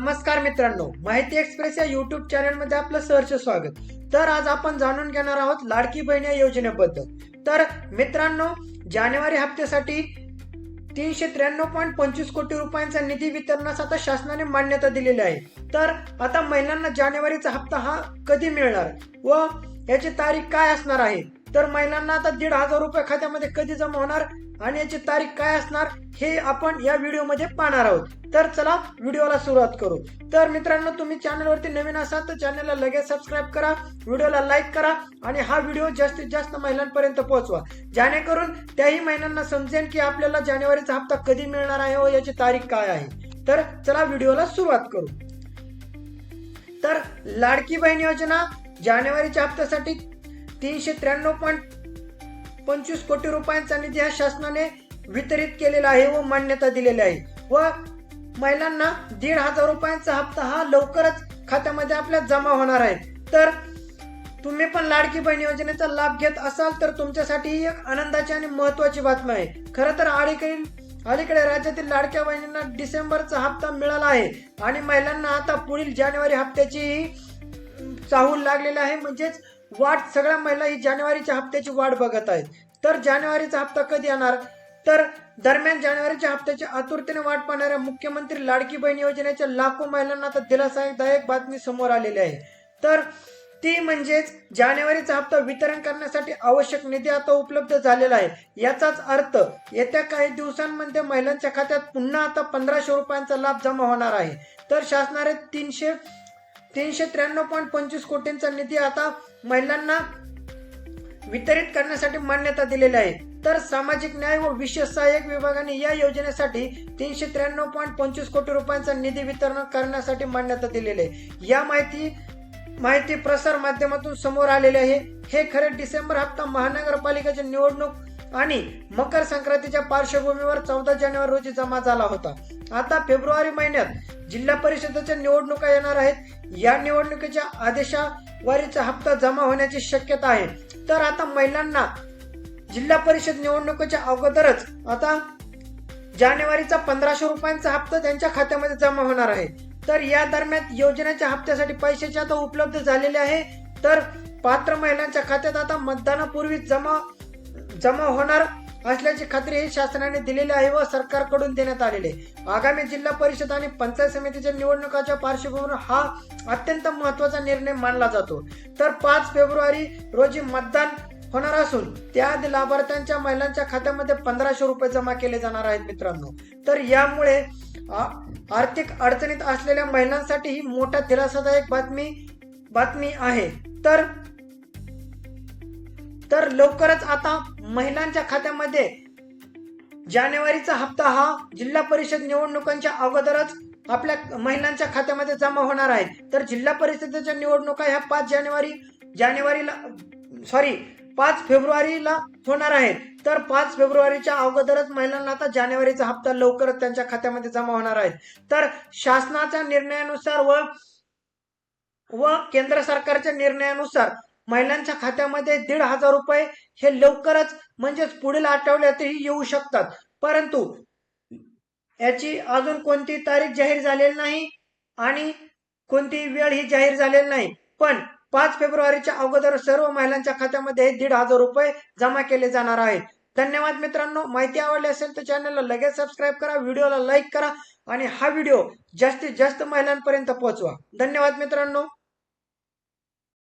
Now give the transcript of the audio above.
नमस्कार मित्रांनो, माहिती एक्सप्रेस या युट्यूब चॅनल मध्ये आपलं सहर्ष स्वागत। तर आज आपण जाणून घेणार आहोत लाडकी बहीण या योजनेबद्दल। तर मित्रांनो, जानेवारी हप्त्यासाठी 393.25 कोटी रुपयांचा निधी वितरणास आता शासनाने मान्यता दिलेली आहे। तर आता महिलांना जानेवारीचा हप्ता हा कधी मिळणार व याची तारीख काय असणार आहे, तर महिलांना आता 1,500 रुपये खात्यामध्ये कधी जमा होणार आणि याची तारीख काय असणार हे आपण या व्हिडिओमध्ये पाहणार आहोत। तर चला व्हिडिओला सुरुवात करू। तर मित्रांनो, तुम्ही चॅनलवरती नवीन असाल तर चॅनलला लगेच सबस्क्राईब करा, व्हिडिओला लाईक करा आणि हा व्हिडिओ जास्तीत जास्त महिलांपर्यंत पोहोचवा, जेणेकरून त्याही महिलांना समजेल की आपल्याला जानेवारीचा हप्ता कधी मिळणार आहे व याची तारीख काय आहे। तर चला व्हिडिओला सुरुवात करू। तर लाडकी बहीण योजना जानेवारीच्या हप्त्यासाठी 393.25 कोटी रुपयांचा निधी हा शासनाने वितरित केलेला आहे व मान्यता दिलेली आहे व महिलांना 1,500 रुपयांचा हप्ता हा लवकरच खात्यामध्ये आपल्या जमा होणार आहे। तर तुम्ही पण लाडकी बहीण योजनेचा लाभ घेत असाल तर तुमच्यासाठी ही एक आनंदाची आणि महत्त्वाची बातमी आहे। खरं तर अलीकडे राज्यातील लाडक्या बहिणींना डिसेंबरचा हप्ता मिळाला आहे आणि महिलांना आता पुढील जानेवारी हप्त्याची चाहूल लागलेली आहे, म्हणजेच सगळ्या महिला ही जानेवारीच्या हप्त्याची वाट बघत आहेत। तर जानेवारीचा हप्ता कधी येणार, तर दरम्यान जानेवारीच्या हप्त्याची आतुरतेने वाट पाहणाऱ्या मुख्यमंत्री लाडकी बहीण योजनेच्या लाखो महिलांना आता दिलासादायक बातमी समोर आलेली आहे। तर ती म्हणजेच जानेवारीचा हप्ता वितरण करण्यासाठी आवश्यक निधी आता उपलब्ध झालेला आहे। याचाच अर्थ येत्या काही दिवसांमध्ये महिलांच्या खात्यात पुन्हा आता 1,500 रुपयांचा लाभ जमा होणार आहे। तर शासनाने 393.25 कोटींचा निधी आता महिलांना वितरित करण्यासाठी मान्यता दिलेली आहे। तर सामाजिक न्याय व विशेष सहाय्यक विभागाने या योजनेसाठी 393.25 कोटी रुपयांचा निधी वितरण करण्यासाठी मान्यता दिलेली आहे। या माहिती प्रसार माध्यमातून समोर आलेले आहे। हे खरे डिसेंबर हप्ता महानगरपालिकेची निवडणूक आणि मकर संक्रांतीच्या पार्श्वभूमीवर 14 जानेवारी रोजी जमा झाला होता। आता फेब्रुवारी महिन्यात जिल्हा परिषदेच्या निवडणुका येणार आहेत। या निवडणुकीच्या आदेशावारीचा हप्ता जमा होण्याची शक्यता आहे। तर आता महिलांना जिल्हा परिषद निवडणुकीच्या अगोदरच आता जानेवारीचा 1,500 रुपयांचा हप्ता त्यांच्या खात्यामध्ये जमा होणार आहे। तर या दरम्यान योजनेच्या हप्त्यासाठी पैशाचे आता उपलब्ध झालेले आहे। तर पात्र महिलांच्या खात्यात आता मतदानापूर्वी जमा होणार असल्याची खात्री ही शासनाने दिलेली आहे व सरकारकडून देण्यात आलेली आहे। आगामी जिल्हा परिषद आणि पंचायत समितीच्या निवडणुकाच्या पार्श्वभूमीवर हा अत्यंत महत्त्वाचा निर्णय मानला जातो। तर 5 फेब्रुवारी रोजी मतदान होणार असून त्याआधी लाभार्थ्यांच्या महिलांच्या खात्यामध्ये 1,500 रुपये जमा केले जाणार आहेत मित्रांनो। तर यामुळे आर्थिक अडचणीत असलेल्या महिलांसाठी ही मोठा दिलासादायक बातमी आहे। तर लवकरच आता महिलांच्या खात्यामध्ये जानेवारीचा हप्ता हा जिल्हा परिषद निवडणुकांच्या अगोदरच आपल्या महिलांच्या खात्यामध्ये जमा होणार आहे। तर जिल्हा परिषदेच्या निवडणुका ह्या 5 फेब्रुवारीला होणार आहेत। तर 5 फेब्रुवारीच्या अगोदरच महिलांना आता जानेवारीचा हप्ता लवकरच त्यांच्या खात्यामध्ये जमा होणार आहे। तर शासनाच्या निर्णयानुसार व केंद्र सरकारच्या निर्णयानुसार महिलांच्या खात्यामध्ये 1,500 रुपये हे लवकरच म्हणजेच पुढील आठवड्यातही येऊ शकतात, परंतु याची अजून कोणती तारीख जाहीर झालेली नाही आणि कोणती वेळ ही जाहीर झालेली नाही। पण 5 फेब्रुवारीच्या अगोदर सर्व महिलांच्या खात्यामध्ये 1,500 रुपये जमा केले जाणार आहेत। धन्यवाद मित्रांनो, माहिती आवडली असेल तर चॅनलला लगेच सबस्क्राईब करा, व्हिडिओला लाईक करा आणि हा व्हिडिओ जास्तीत जास्त महिलांपर्यंत पोहोचवा। धन्यवाद मित्रांनो।